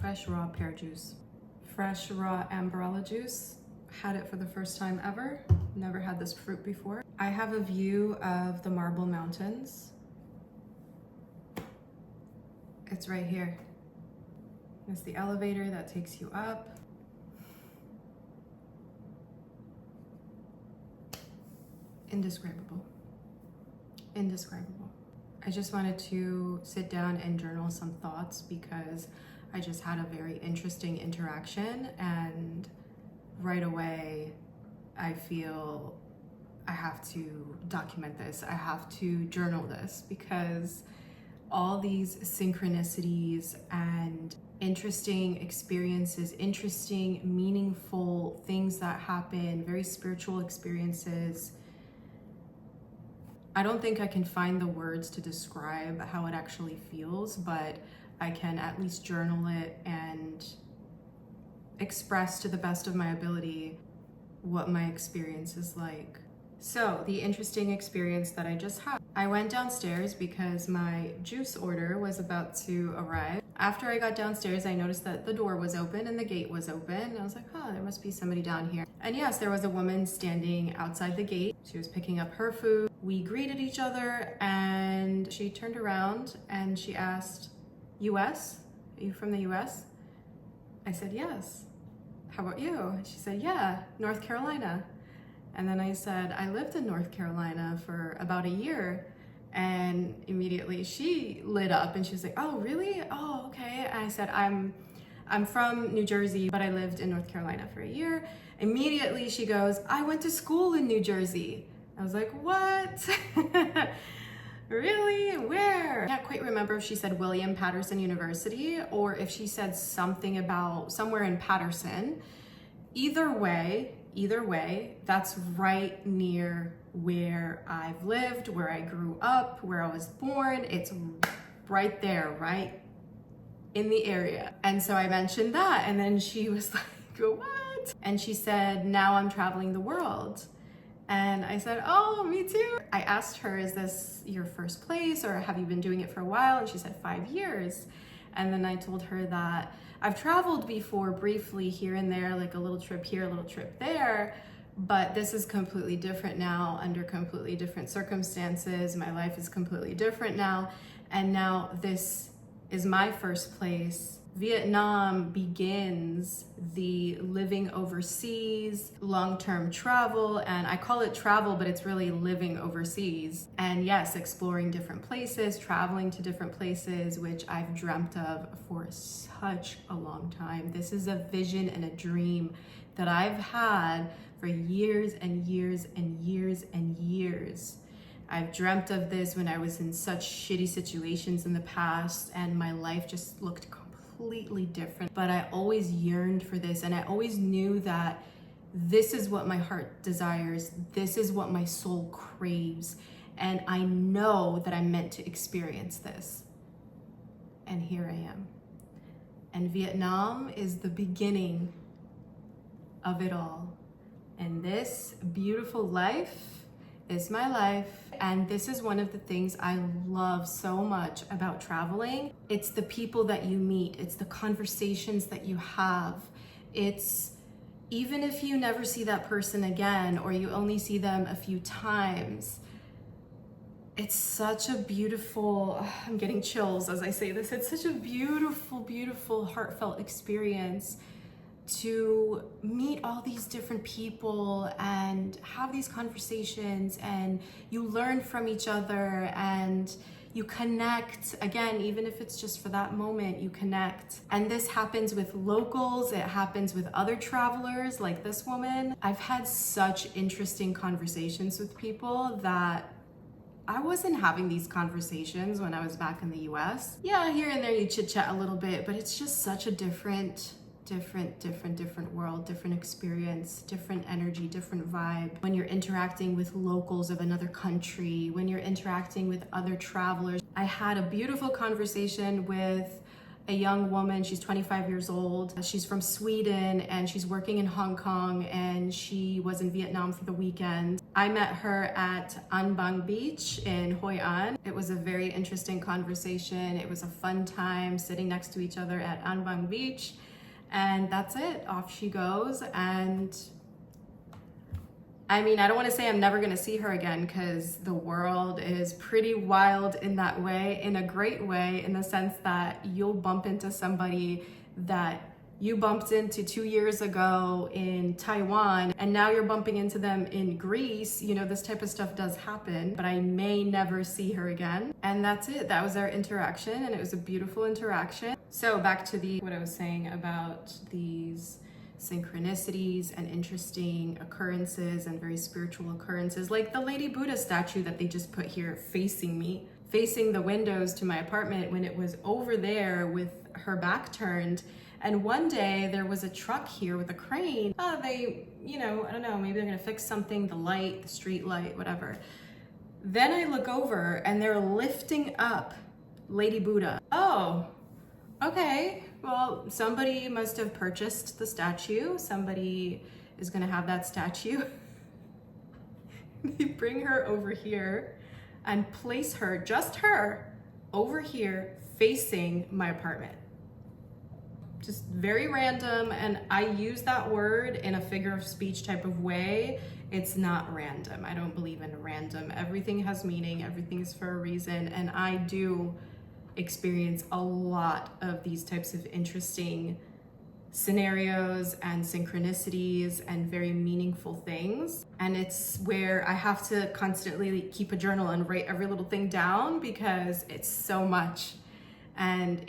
fresh raw pear juice. Fresh raw amberella juice. Had it for the first time ever. Never had this fruit before. I have a view of the Marble Mountains. It's right here. It's the elevator that takes you up. Indescribable. Indescribable. I just wanted to sit down and journal some thoughts because I just had a very interesting interaction, and right away I feel I have to document this. I have to journal this because all these synchronicities and interesting experiences, interesting, meaningful things that happen, very spiritual experiences. I don't think I can find the words to describe how it actually feels, but I can at least journal it and express to the best of my ability what my experience is like. So the interesting experience that I just had, I went downstairs because my juice order was about to arrive. After I got downstairs, I noticed that the door was open and the gate was open. I was like, oh, there must be somebody down here. And yes, there was a woman standing outside the gate. She was picking up her food. We greeted each other and she turned around and she asked, US? Are you from the US? I said, yes. How about you? She said, yeah, North Carolina. And then I said, I lived in North Carolina for about a year. And immediately she lit up and she was like, oh, really? Oh, okay. And I said, I'm from New Jersey, but I lived in North Carolina for a year. Immediately she goes, I went to school in New Jersey. I was like, what? Really? Where? I can't quite remember if she said William Patterson University or if she said something about somewhere in Patterson. Either way, that's right near where I've lived, where I grew up, where I was born. It's right there, right in the area. And so I mentioned that, and then she was like, what? And she said, now I'm traveling the world. And I said, oh, me too. I asked her, is this your first place or have you been doing it for a while? And she said 5 years. And then I told her that I've traveled before briefly here and there, like a little trip here, a little trip there, but this is completely different now under completely different circumstances. My life is completely different now. And now this is my first place. Vietnam begins the living overseas, long-term travel, and I call it travel, but it's really living overseas. And yes, exploring different places, traveling to different places, which I've dreamt of for such a long time. This is a vision and a dream that I've had for years and years and years and years. I've dreamt of this when I was in such shitty situations in the past and my life just looked completely different, but I always yearned for this, and I always knew that this is what my heart desires, this is what my soul craves, and I know that I'm meant to experience this. And here I am. And Vietnam is the beginning of it all. And this beautiful life is my life. And this is one of the things I love so much about traveling. It's the people that you meet. It's the conversations that you have. It's even if you never see that person again, or you only see them a few times, it's such a beautiful, I'm getting chills as I say this. It's such a beautiful, beautiful, heartfelt experience to meet all these different people and have these conversations, and you learn from each other and you connect again, even if it's just for that moment, you connect. And this happens with locals, it happens with other travelers like this woman. I've had such interesting conversations with people that I wasn't having these conversations when I was back in the US. Yeah, here and there you chit chat a little bit, but it's just such a different world, different experience, different energy, different vibe. When you're interacting with locals of another country, when you're interacting with other travelers. I had a beautiful conversation with a young woman. She's 25 years old. She's from Sweden and she's working in Hong Kong, and she was in Vietnam for the weekend. I met her at An Bang Beach in Hoi An. It was a very interesting conversation. It was a fun time sitting next to each other at An Bang Beach. And that's it. Off she goes. And I mean, I don't want to say I'm never going to see her again, because the world is pretty wild in that way, in a great way, in the sense that you'll bump into somebody that you bumped into 2 years ago in Taiwan, and now you're bumping into them in Greece. You know, this type of stuff does happen, but I may never see her again. And that's it. That was our interaction, and it was a beautiful interaction. So back to what I was saying about these synchronicities and interesting occurrences and very spiritual occurrences, like the Lady Buddha statue that they just put here facing me, facing the windows to my apartment, when it was over there with her back turned. And one day there was a truck here with a crane. They, you know, I don't know, maybe they're gonna fix something, the light, the street light, whatever. Then I look over and they're lifting up Lady Buddha. Oh, okay. Well, somebody must have purchased the statue. Somebody is gonna have that statue. They bring her over here and place her, just her, over here facing my apartment. Just very random, and I use that word in a figure of speech type of way. It's not random. I don't believe in random. Everything has meaning, everything is for a reason, and I do experience a lot of these types of interesting scenarios and synchronicities and very meaningful things. And it's where I have to constantly keep a journal and write every little thing down, because it's so much. And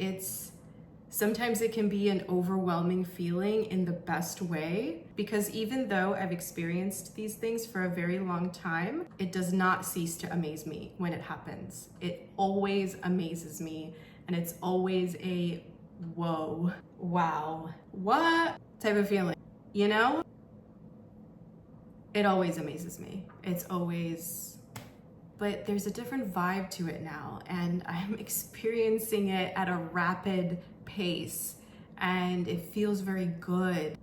sometimes it can be an overwhelming feeling in the best way, because even though I've experienced these things for a very long time, it does not cease to amaze me when it happens. It always amazes me, and it's always a whoa, wow, what type of feeling, you know? It always amazes me. It's always, but there's a different vibe to it now, and I'm experiencing it at a rapid pace, and it feels very good.